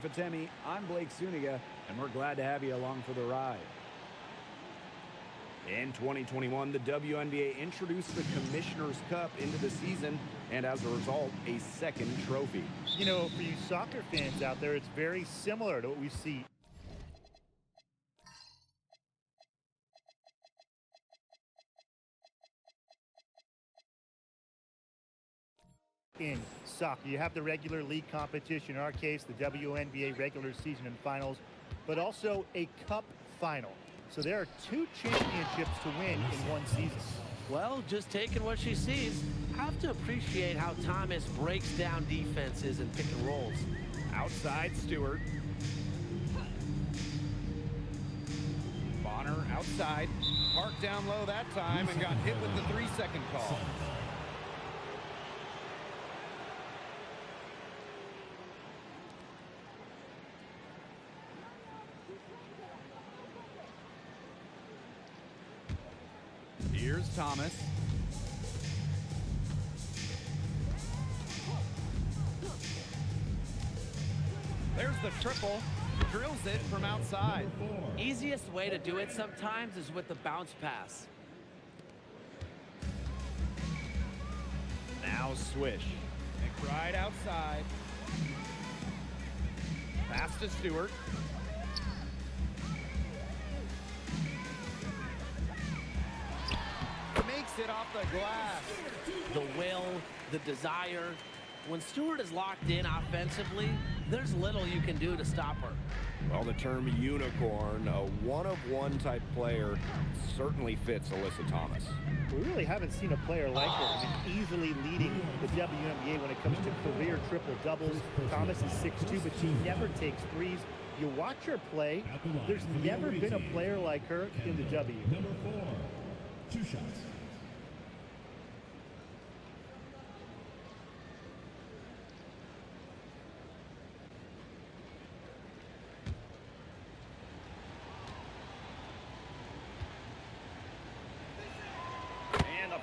Fatemi, I'm Blake Suniga, and we're glad to have you along for the ride. In 2021, the WNBA introduced the Commissioner's Cup into the season, and as a result, a second trophy. You know, for you soccer fans out there, it's very similar to what we see in soccer. You have the regular league competition, in our case, the WNBA regular season and finals, but also a cup final. So there are two championships to win in one season. Well, just taking what she sees, have to appreciate how Thomas breaks down defenses and pick and rolls. Outside Stewart. Bonner outside. Parked down low that time and got hit with the 3-second call. Here's Thomas. There's the triple. Drills it from outside. Easiest way to do it sometimes is with the bounce pass. Now swish. McBride outside. Pass to Stewart. Makes it off the glass. The will, the desire. When Stewart is locked in offensively, there's little you can do to stop her. Well, the term unicorn, a one-of-one type player, certainly fits Alyssa Thomas. We really haven't seen a player like her. I mean, easily leading the WNBA when it comes to career triple-doubles. Thomas is 6'2", but she never takes threes. You watch her play, there's never been a player like her in the W. Number 4, 2 shots.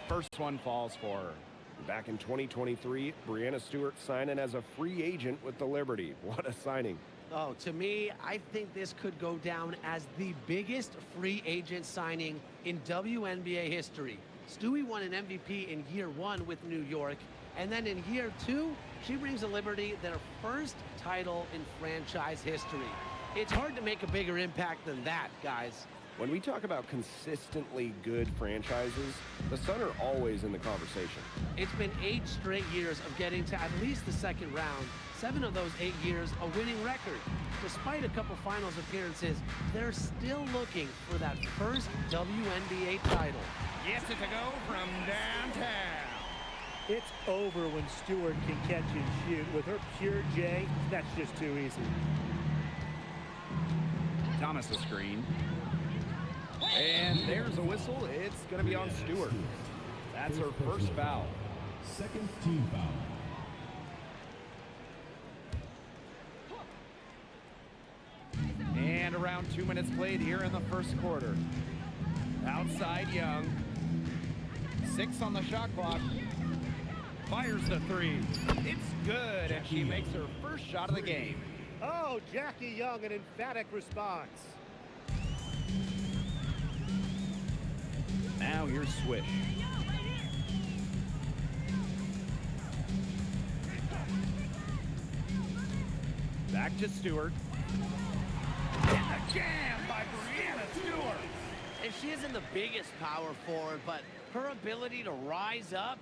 First one falls for her. Back in 2023, Breanna Stewart signing as a free agent with the Liberty. What a signing. Oh, to me, I think this could go down as the biggest free agent signing in WNBA history. Stewie won an MVP in year 1 with New York, and then in year 2, she brings the Liberty their first title in franchise history. It's hard to make a bigger impact than that, guys. When we talk about consistently good franchises, the Sun are always in the conversation. It's been 8 straight years of getting to at least the second round. 7 of those 8 years, a winning record. Despite a couple finals appearances, they're still looking for that first WNBA title. Gets it to go from downtown. It's over when Stewart can catch and shoot. With her pure J, that's just too easy. Thomas a screen. And there's a whistle. It's going to be on Stewart. That's her first foul. Second team foul. And around 2 minutes played here in the first quarter. Outside Young. 6 on the shot clock. Fires the 3. It's good, and she makes her first shot of the game. Oh, Jackie Young, an emphatic response. Now here's Swish. Back to Stewart. And the jam by Breanna Stewart. And she isn't the biggest power forward, but her ability to rise up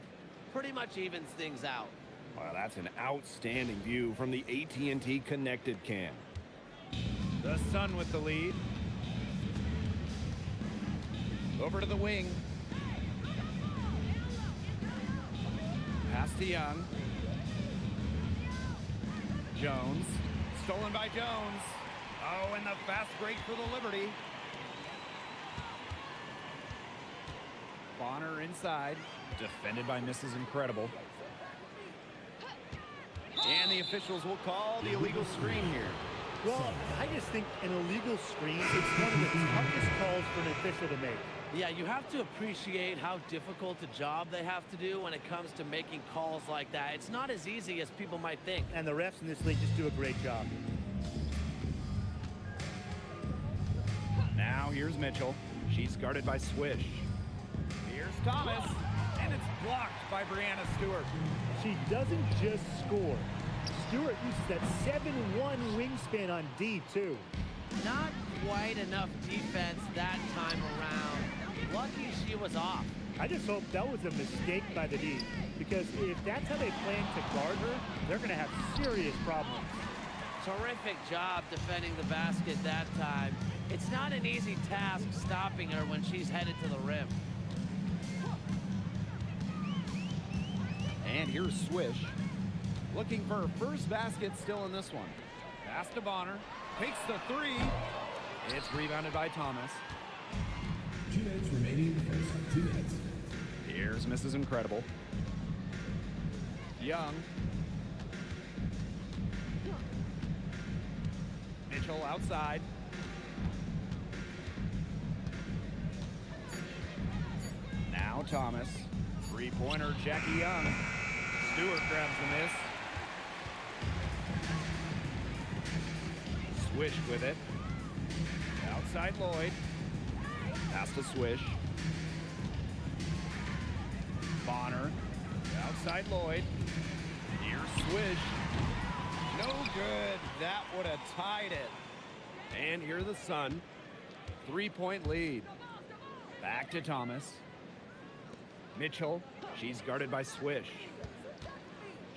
pretty much evens things out. Wow, that's an outstanding view from the AT&T Connected Cam. The Sun with the lead. Over to the wing. Pass to Young. Jones. Stolen by Jones. Oh, and the fast break for the Liberty. Bonner inside. Defended by Mrs. Incredible. And the officials will call the illegal screen here. Well, I just think an illegal screen is one of the toughest calls for an official to make. Yeah, you have to appreciate how difficult a job they have to do when it comes to making calls like that. It's not as easy as people might think. And the refs in this league just do a great job. here's Mitchell. She's guarded by Swish. Here's Thomas, and it's blocked by Brianna Stewart. She doesn't just score. Stewart uses that 7'1" wingspan on D, too. Not quite enough defense that time around. Lucky she was off. I just hope that was a mistake by the D, because if that's how they plan to guard her, they're going to have serious problems. Terrific job defending the basket that time. It's not an easy task stopping her when she's headed to the rim. And here's Swish. Looking for her first basket still in this one. Pass to Bonner. Takes the three. It's rebounded by Thomas. 2 minutes remaining in the first half. 2 minutes. Here's Mrs. Incredible. Young. Mitchell outside. Now Thomas. Three-pointer, Jackie Young. Stewart grabs the miss. Swish with it. Outside Lloyd. Pass to Swish. Bonner. Outside Lloyd. Here's Swish. No good. That would have tied it. And here the Sun. 3-point lead. Back to Thomas. Mitchell. She's guarded by Swish.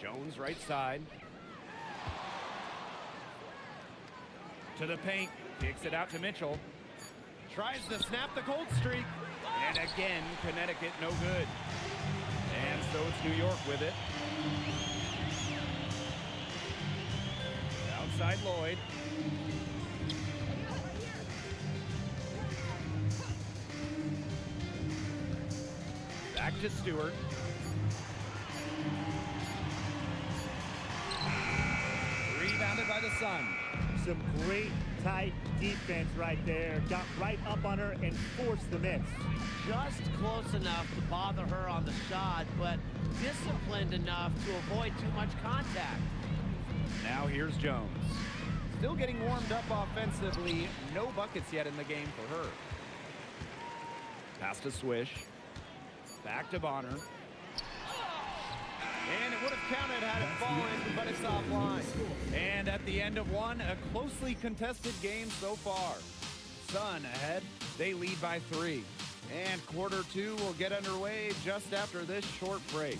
Jones right side. To the paint. Kicks it out to Mitchell. Tries to snap the cold streak. And again, Connecticut no good. And so it's New York with it. Outside Lloyd. Back to Stewart. Rebounded by the Sun. Some great tight defense right there. Got right up on her and forced the miss. Just close enough to bother her on the shot, but disciplined enough to avoid too much contact. Now here's Jones. Still getting warmed up offensively. No buckets yet in the game for her. Pass to Swish. Back to Bonner. And it would have counted had it fallen, but it's offline. And at the end of one, a closely contested game so far. Sun ahead. They lead by 3. And quarter 2 will get underway just after this short break.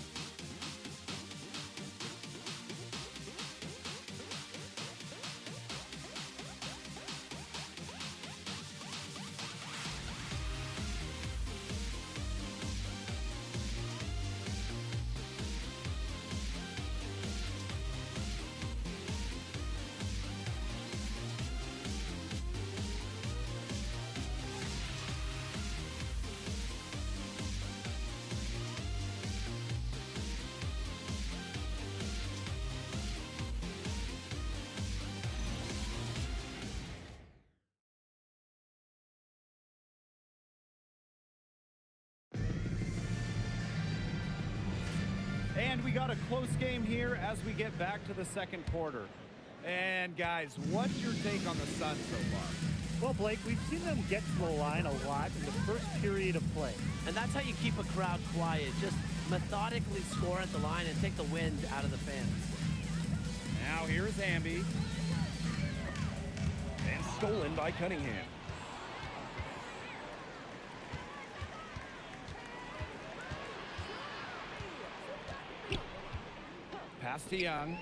And we got a close game here as we get back to the second quarter. And guys, what's your take on the Sun so far? Well, Blake, we've seen them get to the line a lot in the first period of play. And that's how you keep a crowd quiet. Just methodically score at the line and take the wind out of the fans. Now here's Hamby. And stolen by Cunningham. Pass to Young.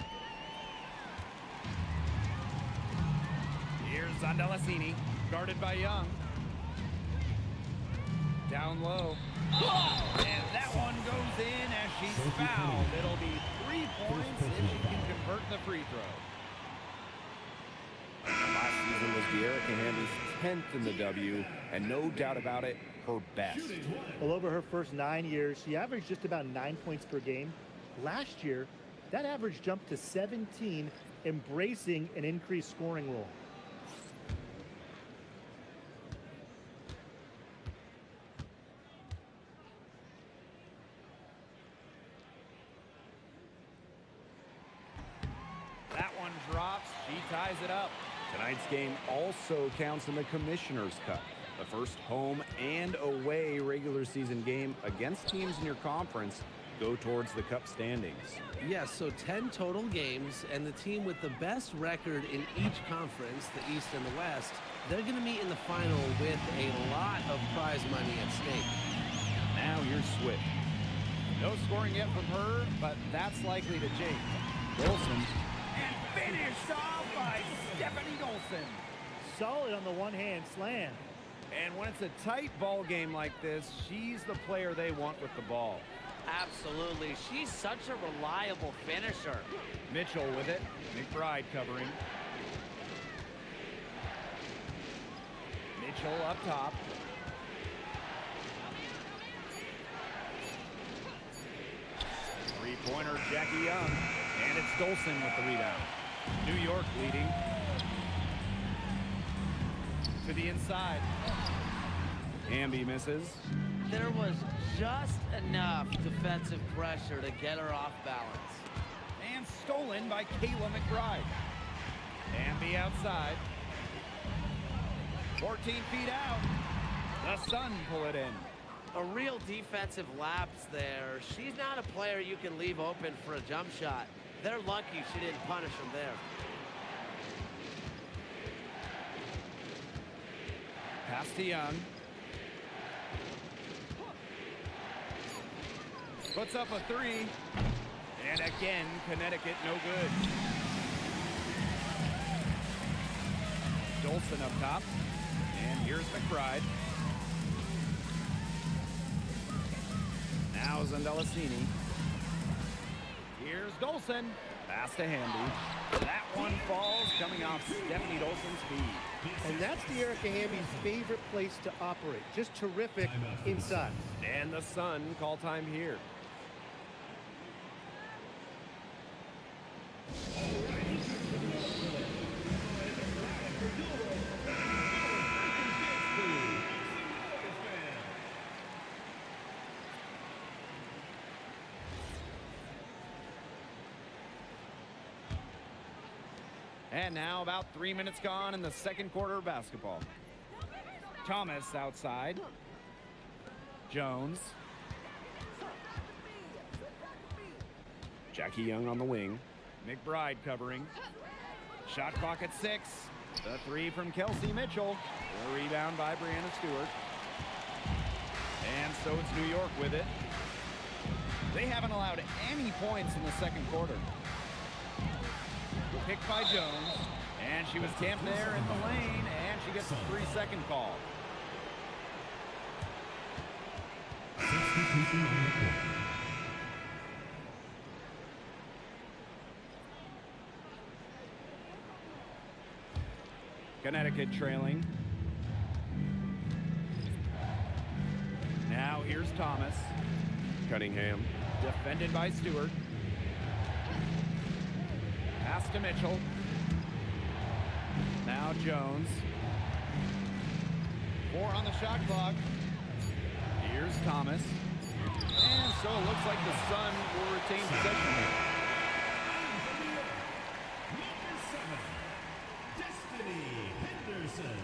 Here's Zondalassini, guarded by Young. Down low. And that one goes in as she's fouled. It'll be 3 points if she can convert the free throw. Last season was De'Erica Hamby's 10th in the W, and no doubt about it, her best. Well, over her first 9 years, she averaged just about 9 points per game. Last year, that average jumped to 17, embracing an increased scoring role. That one drops. She ties it up. Tonight's game also counts in the Commissioner's Cup. The first home and away regular season game against teams in your conference go towards the Cup standings. Yes, so 10 total games, and the team with the best record in each conference, the East and the West, they're going to meet in the final with a lot of prize money at stake. Now here's Swift. No scoring yet from her, but that's likely to change. Wilson. And finished off by Stephanie Dolson. Solid on the one-hand slam. And when it's a tight ball game like this, she's the player they want with the ball. Absolutely. She's such a reliable finisher. Mitchell with it. McBride covering. Mitchell up top. Three-pointer, Jackie Young. And it's Dolson with the rebound. New York leading. To the inside. Hamby misses. There was just enough defensive pressure to get her off balance. And stolen by Kayla McBride. Hamby outside. 14 feet out. The Sun pull it in. A real defensive lapse there. She's not a player you can leave open for a jump shot. They're lucky she didn't punish them there. Pass to Young. Puts up a three. And again, Connecticut no good. Dolson up top. And here's McBride. Now Zandelicini. Here's Dolson. Pass to Hamby. That one falls coming off Stephanie Dolson's feet. And that's the Erica Hamby's favorite place to operate. Just terrific inside. And the Sun call time here. And now about 3 minutes gone in the second quarter of basketball. Thomas outside. Jones. Jackie Young on the wing. McBride covering. Shot clock at 6. The three from Kelsey Mitchell. The rebound by Brianna Stewart. And so it's New York with it. They haven't allowed any points in the second quarter. Picked by Jones. And she was tamped there in the lane. And she gets a 3-second call. Substitution on the court. Connecticut trailing. Now here's Thomas. Cunningham. Defended by Stewart. Pass to Mitchell. Now Jones. 4 on the shot clock. Here's Thomas. And so it looks like the Sun will retain possession here. Number 7, Destiny Henderson.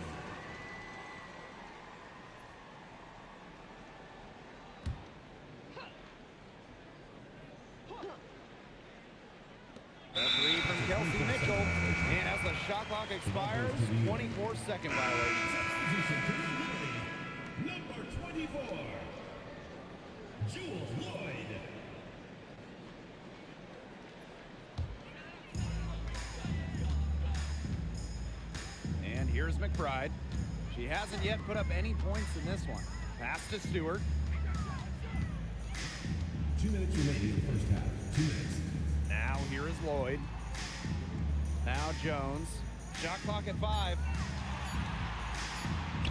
The three from Kelsey Mitchell. And as the shot clock expires, 24-second violation. Substitution to the unity. Number 24, Jules Lloyd. And here's McBride. She hasn't yet put up any points in this one. Pass to Stewart. 2 minutes remaining in the first half. 2 minutes. Now here is Lloyd. Now Jones. Shot clock at 5.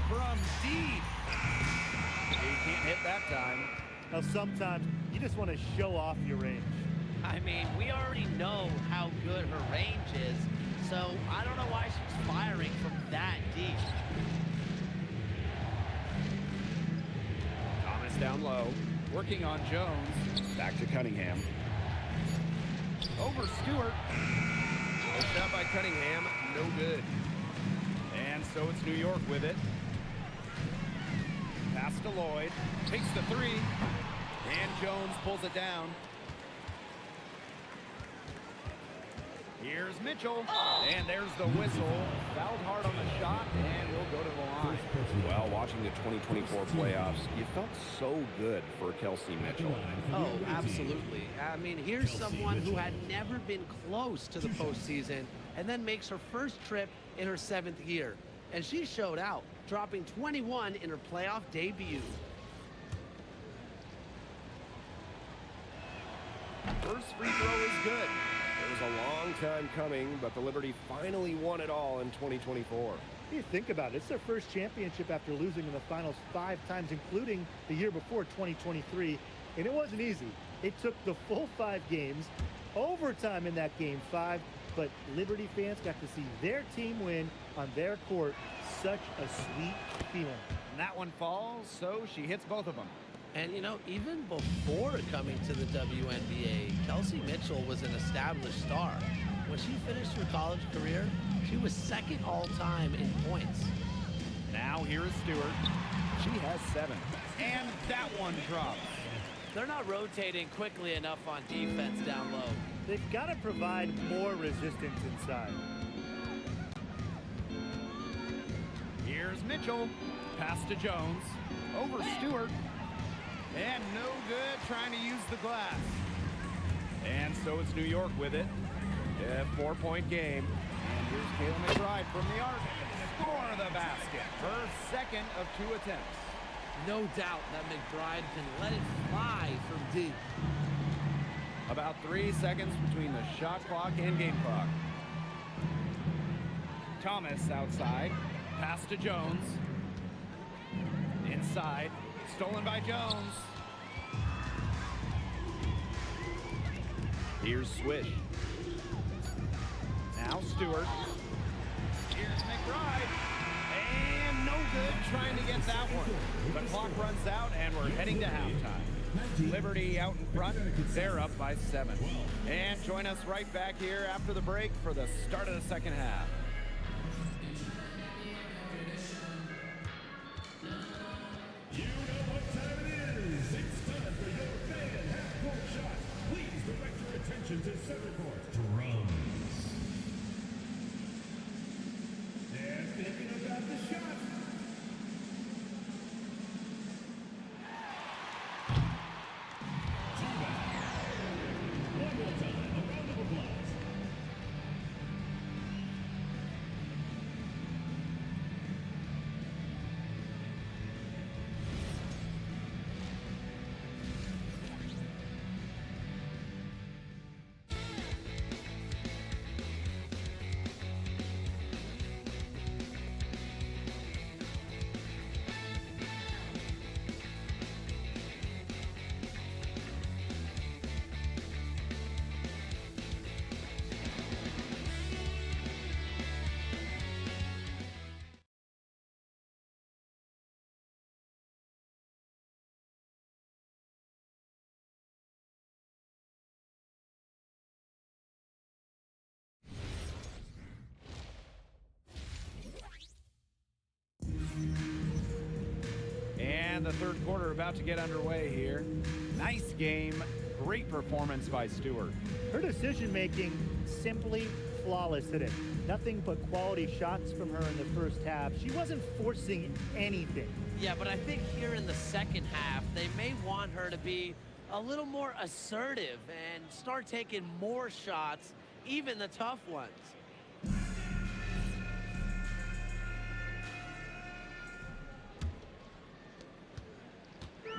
From deep. He can't hit that time. Now, sometimes you just want to show off your range. I mean, we already know how good her range is, so I don't know why she's firing from that deep. Thomas down low. Working on Jones. Back to Cunningham. Over Stewart. A shot by Cunningham. No good. And so it's New York with it. Pass to Lloyd. Takes the three. And Jones pulls it down. Here's Mitchell. And there's the whistle. Fouled hard on the shot, and we'll go to the line. Well, watching the 2024 playoffs, you felt so good for Kelsey Mitchell. Oh, absolutely. I mean, here's someone who had never been close to the postseason and then makes her first trip in her 7th year. And she showed out, dropping 21 in her playoff debut. First free throw is good. It was a long time coming, but the Liberty finally won it all in 2024. You think about it, it's their first championship after losing in the finals 5 times, including the year before, 2023. And it wasn't easy. It took the full 5 games, overtime in that game 5, but Liberty fans got to see their team win on their court. Such a sweet feeling. And that one falls, so she hits both of them. And, you know, even before coming to the WNBA, Kelsey Mitchell was an established star. When she finished her college career, she was 2nd all-time in points. Now here is Stewart. She has 7. And that one drops. They're not rotating quickly enough on defense down low. They've got to provide more resistance inside. Here's Mitchell. Pass to Jones. Over Stewart. And no good trying to use the glass. And so it's New York with it. A 4-point game. And here's Kayla McBride from the arc. Score the basket. Her 2nd of 2 attempts. No doubt that McBride can let it fly from deep. About 3 seconds between the shot clock and game clock. Thomas outside. Pass to Jones. Inside. Stolen by Jones. Here's Swish. Now Stewart. Here's McBride. And no good trying to get that one. The clock runs out and we're heading to halftime. Liberty out in front. They're up by 7. And join us right back here after the break for the start of the 2nd half. You know what time it is. It's time for your fan half-court shot. Please direct your attention to center court. Drums. They're thinking about the shot. One more time. A round of applause. And the 3rd quarter about to get underway here. Nice game. Great performance by Stewart. Her decision-making simply flawless today. Nothing but quality shots from her in the first half. She wasn't forcing anything. Yeah, but I think here in the 2nd half, they may want her to be a little more assertive and start taking more shots, even the tough ones.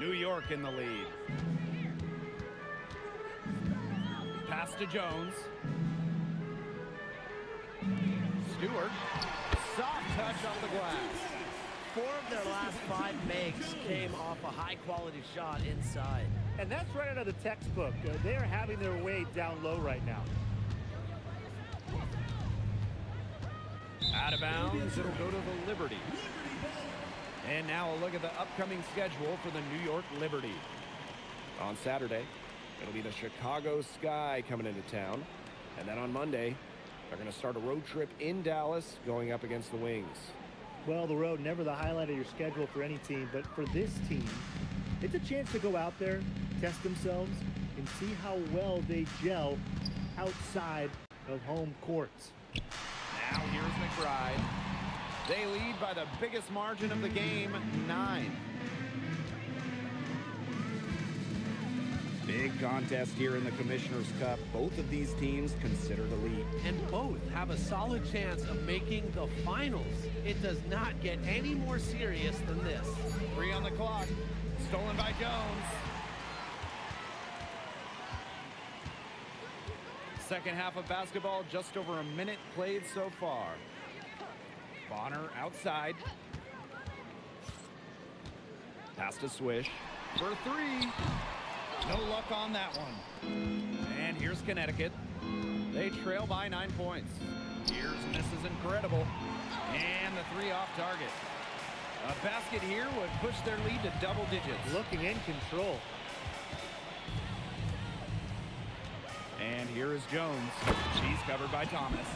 New York in the lead. Pass to Jones. Stewart. Soft touch off the glass. 4 of their last 5 makes came off a high-quality shot inside. And that's right out of the textbook. They're having their way down low right now. Out of bounds, it'll go to the Liberty. And now a look at the upcoming schedule for the New York Liberty. On Saturday, it'll be the Chicago Sky coming into town. And then on Monday, they're going to start a road trip in Dallas going up against the Wings. Well, the road, never the highlight of your schedule for any team, but for this team, it's a chance to go out there, test themselves, and see how well they gel outside of home courts. Now here's McBride. They lead by the biggest margin of the game, 9. Big contest here in the Commissioner's Cup. Both of these teams considered elite. And both have a solid chance of making the finals. It does not get any more serious than this. 3 on the clock. Stolen by Jones. Second half of basketball, just over a minute played so far. Bonner outside. Pass to Swish for 3. No luck on that one. And here's Connecticut. They trail by 9 points. Here's Mrs. Incredible. And the 3 off target. A basket here would push their lead to double digits. Looking in control. And here is Jones. She's covered by Thomas.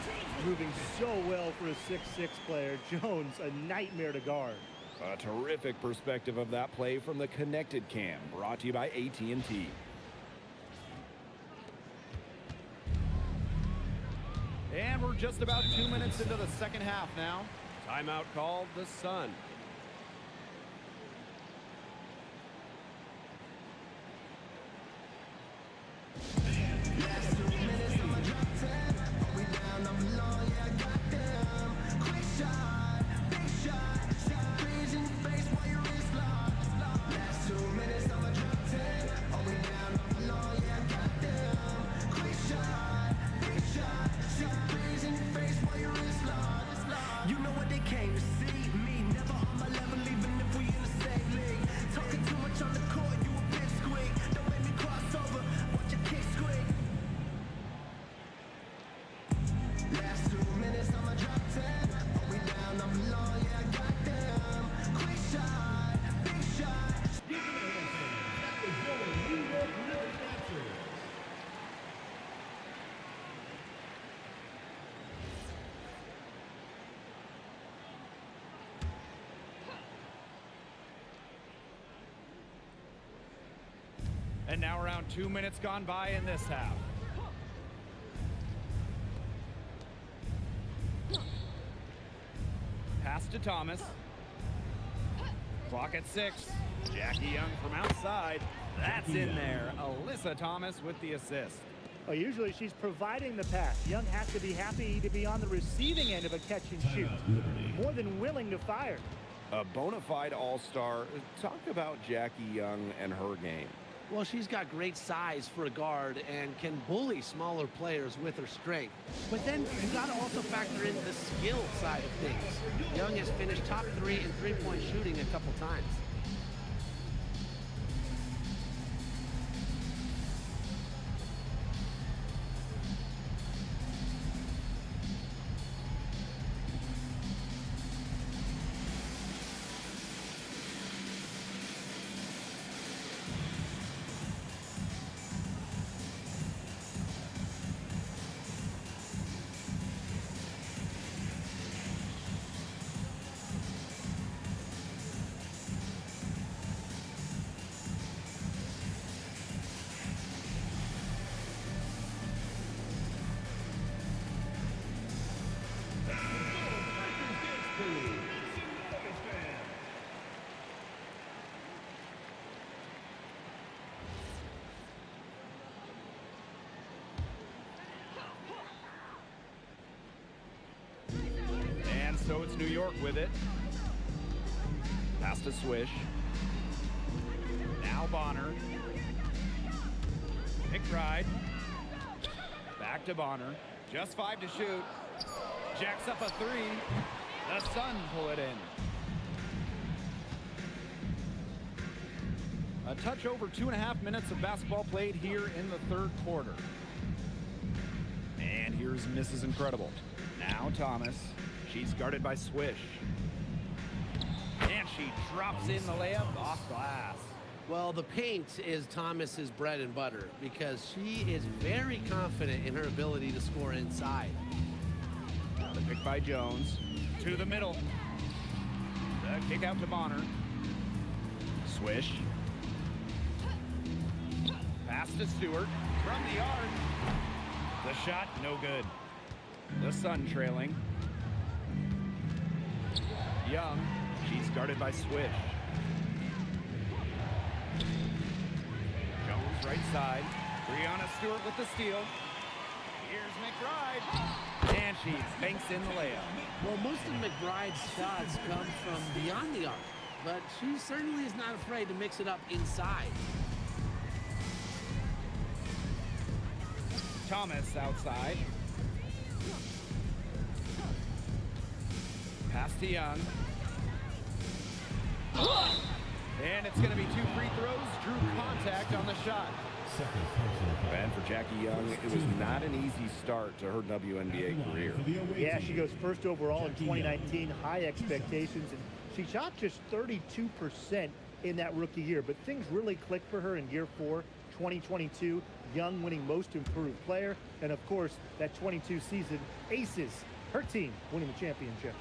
Moving so well for a 6'6 player. Jones, a nightmare to guard. A terrific perspective of that play from the Connected Cam, brought to you by AT&T. And we're just about 2 minutes into the second half now. Timeout called the Sun. And now around 2 minutes gone by in this half. Pass to Thomas. Clock at 6. Jackie Young from outside. That's in there. Alyssa Thomas with the assist. Well, usually she's providing the pass. Young has to be happy to be on the receiving end of a catch and shoot. More than willing to fire. A bona fide all-star. Talk about Jackie Young and her game. Well, she's got great size for a guard and can bully smaller players with her strength. But then you got to also factor in the skill side of things. Young has finished top 3 in three-point shooting a couple times. So it's New York with it. Pass to Swish. Now Bonner. McBride. Back to Bonner. Just 5 to shoot. Jacks up a 3. The Sun pull it in. A touch over 2.5 minutes of basketball played here in the third quarter. And here's Mrs. Incredible. Now Thomas. She's guarded by Swish. And she drops in the layup off glass. Well, the paint is Thomas's bread and butter because she is very confident in her ability to score inside. The pick by Jones. To the middle. The kick out to Bonner. Swish. Pass to Stewart from the arc. The shot, no good. The Sun trailing. Young, she's guarded by Swish. Jones right side. Breanna Stewart with the steal. Here's McBride. And she banks in the layup. Well, most of McBride's shots come from beyond the arc, but she certainly is not afraid to mix it up inside. Thomas outside. Pass to Young. And it's going to be 2 free throws. Drew contact on the shot. And for Jackie Young, it was not an easy start to her WNBA career. Yeah, she goes first overall in 2019, high expectations, and she shot just 32% in that rookie year. But things really clicked for her in year 4, 2022. Young winning most improved player, and of course, that 22 season, Aces, her team winning the championship.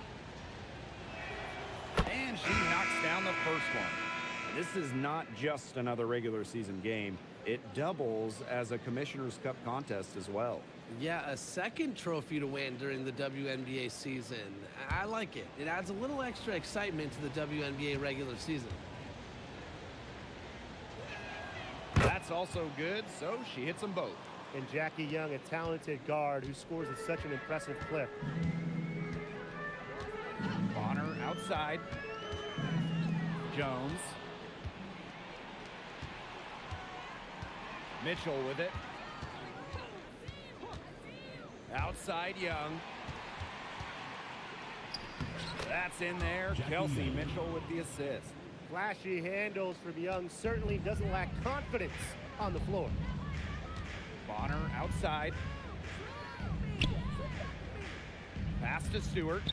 And she knocks down the first one. This is not just another regular season game. It doubles as a Commissioner's Cup contest as well. Yeah, a second trophy to win during the WNBA season. I like it. It adds a little extra excitement to the WNBA regular season. That's also good, so she hits them both. And Jackie Young, a talented guard who scores at such an impressive clip. Bonner outside. Jones. Mitchell with it. Outside Young. That's in there. Chelsea Mitchell with the assist. Flashy handles from Young, certainly doesn't lack confidence on the floor. Bonner outside. Pass to Stewart.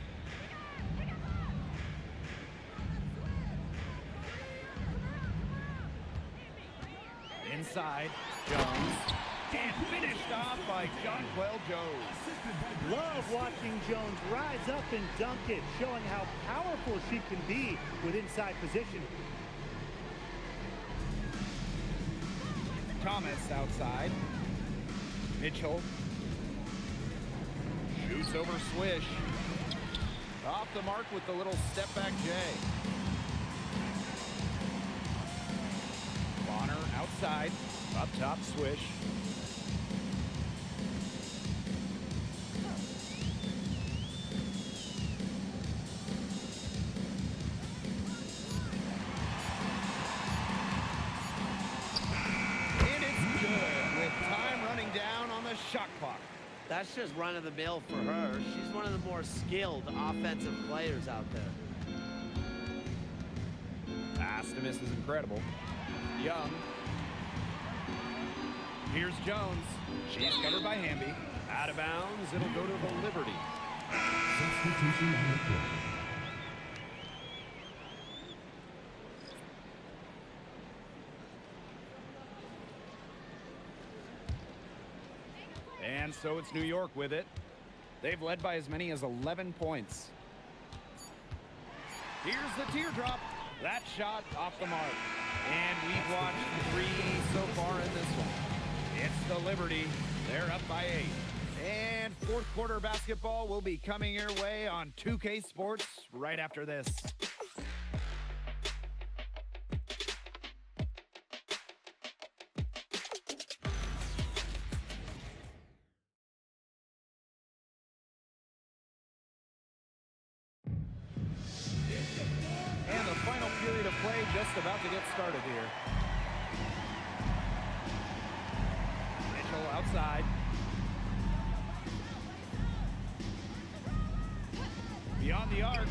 Inside, Jones. And finished off by Jonquel Jones. Love watching Jones rise up and dunk it, showing how powerful she can be with inside position. Thomas outside. Mitchell. Shoots over Swish. Off the mark with the little step back J. Bonner outside. Up top Swish. Shot clock. That's just run-of-the-mill for her. She's one of the more skilled offensive players out there. Pass to miss is incredible. Young. Here's Jones. She's covered by Hamby. Out of bounds. It'll go to the Liberty. Substitution on the court. And so it's New York with it. They've led by as many as 11 points. Here's the teardrop. That shot off the mark. And we've watched 3 so far in this one. It's the Liberty. They're up by 8. And fourth quarter basketball will be coming your way on 2K Sports right after this. And the final period of play just about to get started here. Mitchell outside. Beyond the arc.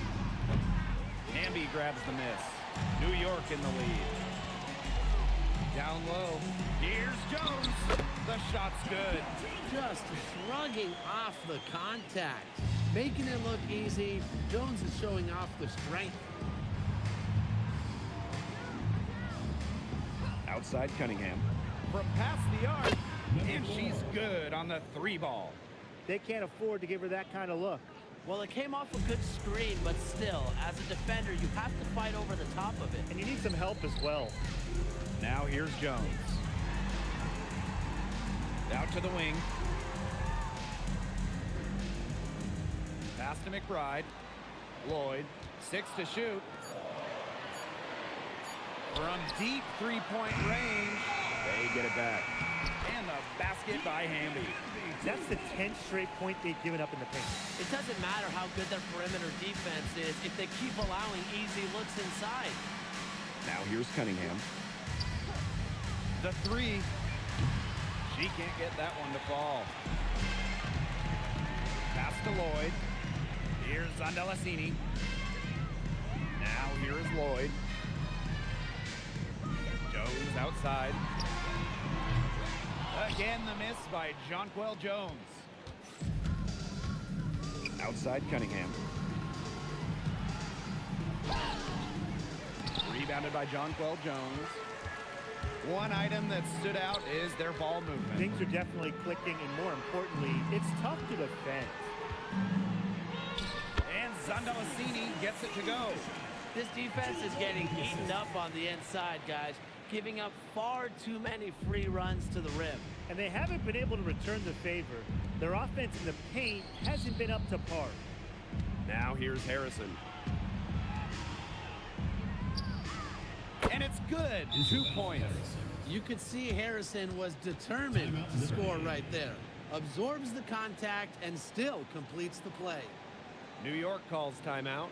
Hamby grabs the miss. New York in the lead. Down low. Here's Jones. The shot's good. Just shrugging off the contact. Making it look easy. Jones is showing off the strength. Outside Cunningham. From past the arc. And she's good on the 3 ball. They can't afford to give her that kind of look. Well, it came off a good screen, but still, as a defender, you have to fight over the top of it. And you need some help as well. Now here's Jones. Out to the wing. Pass to McBride. Lloyd, 6 to shoot. From deep three-point range. They get it back. And the basket by Hamby. That's the 10th straight point they've given up in the paint. It doesn't matter how good their perimeter defense is if they keep allowing easy looks inside. Now here's Cunningham. The three. She can't get that one to fall. Pass to Lloyd. Here's Zondelasini. Now here is Lloyd. Jones outside. Again, the miss by Jonquel Jones. Outside Cunningham. Rebounded by Jonquel Jones. One item that stood out is their ball movement. Things are definitely clicking, and more importantly, it's tough to defend. And Zondelasini gets it to go. This defense is getting eaten up on the inside, guys, giving up far too many free runs to the rim. And they haven't been able to return the favor. Their offense in the paint hasn't been up to par. Now here's Harrison. And it's good. 2 points. You could see Harrison was determined to score right there. Absorbs the contact and still completes the play. New York calls timeout.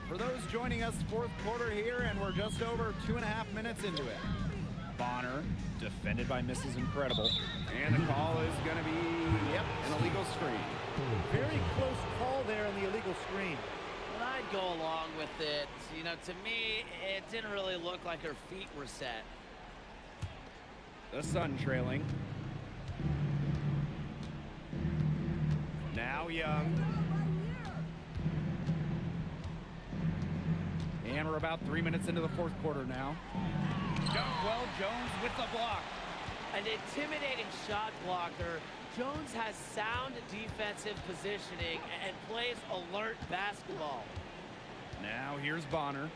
For those joining us, fourth quarter here, and we're just over 2.5 minutes into it. Bonner, defended by Mrs. Incredible. And the call is going to be, an illegal screen. Very close call there on the illegal screen. But I'd go along with it. You know, to me, it didn't really look like her feet were set. The Sun trailing. Now Young. And we're about 3 minutes into the fourth quarter now. Jonquel Jones with the block. An intimidating shot blocker. Jones has sound defensive positioning and plays alert basketball. Now here's Bonner.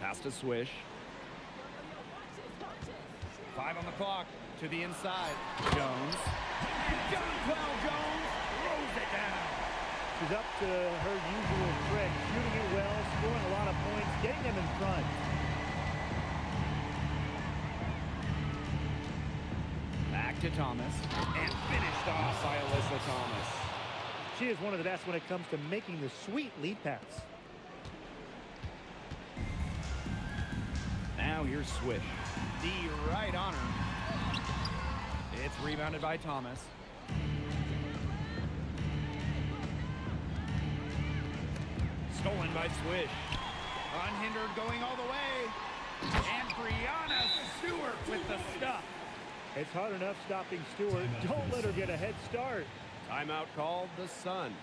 Pass to Swish. 5 on the clock. To the inside. Jones. Jonquel Jones throws it down. She's up to her usual trick, shooting it well, scoring a lot of points, getting them in front. Back to Thomas. And finished off by Alyssa Thomas. She is one of the best when it comes to making the sweet lead pass. Now here's Swish. The right on her. It's rebounded by Thomas. Stolen by Swish. Unhindered going all the way. And Brianna Stewart with the stuff. It's hard enough stopping Stewart. Don't let her get a head start. Timeout called the Sun.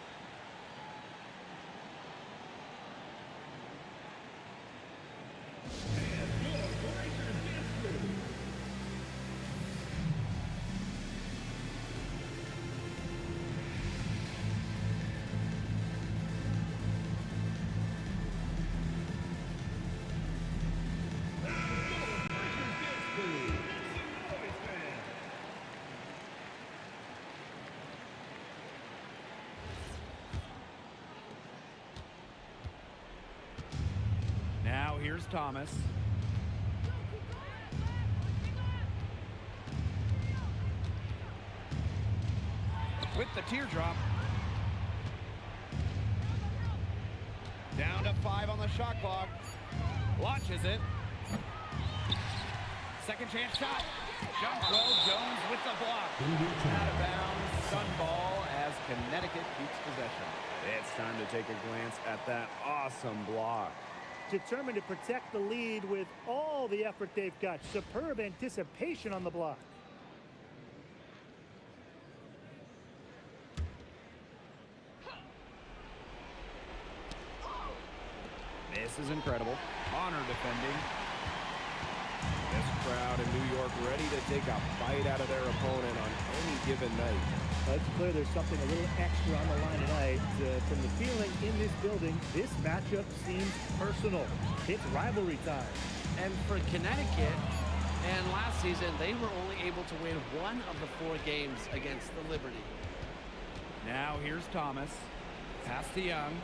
Now here's Thomas. With the teardrop. Down to 5 on the shot clock. Launches it. Second chance shot. Jonquel Jones with the block. Out of bounds. Sun ball as Connecticut keeps possession. It's time to take a glance at that awesome block. Determined to protect the lead with all the effort they've got. Superb anticipation on the block. This is incredible. Honor defending. This crowd in New York ready to take a bite out of their opponent on any given night. It's clear there's something a little extra on the line tonight. From the feeling in this building, this matchup seems personal. It's rivalry time. And for Connecticut, and last season, they were only able to win one of the 4 games against the Liberty. Now here's Thomas. Pass to Young.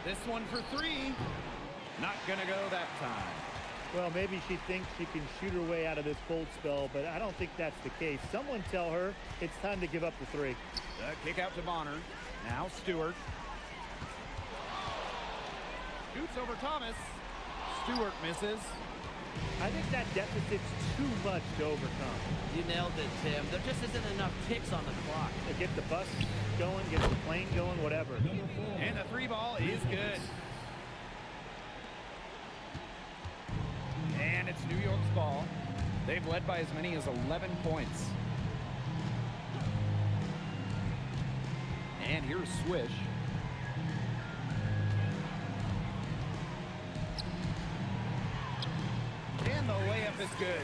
This one for 3. Not gonna go that time. Well, maybe she thinks she can shoot her way out of this cold spell, but I don't think that's the case. Someone tell her it's time to give up the 3. The kick out to Bonner. Now Stewart. Shoots over Thomas. Stewart misses. I think that deficit's too much to overcome. You nailed it, Tim. There just isn't enough ticks on the clock. To get the bus going, get the plane going, whatever. And the 3 ball is good. And it's New York's ball. They've led by as many as 11 points. And here's Swish. And the layup is good.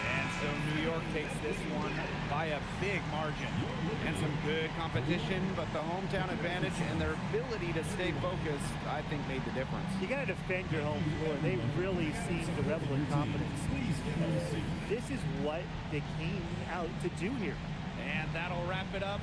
And so New York takes this one by a big margin. And some good competition, but the hometown advantage and their ability to stay focused, I think, made the difference. You got to defend your home floor. They really seem to revel in confidence. This is what they came out to do here. And that'll wrap it up.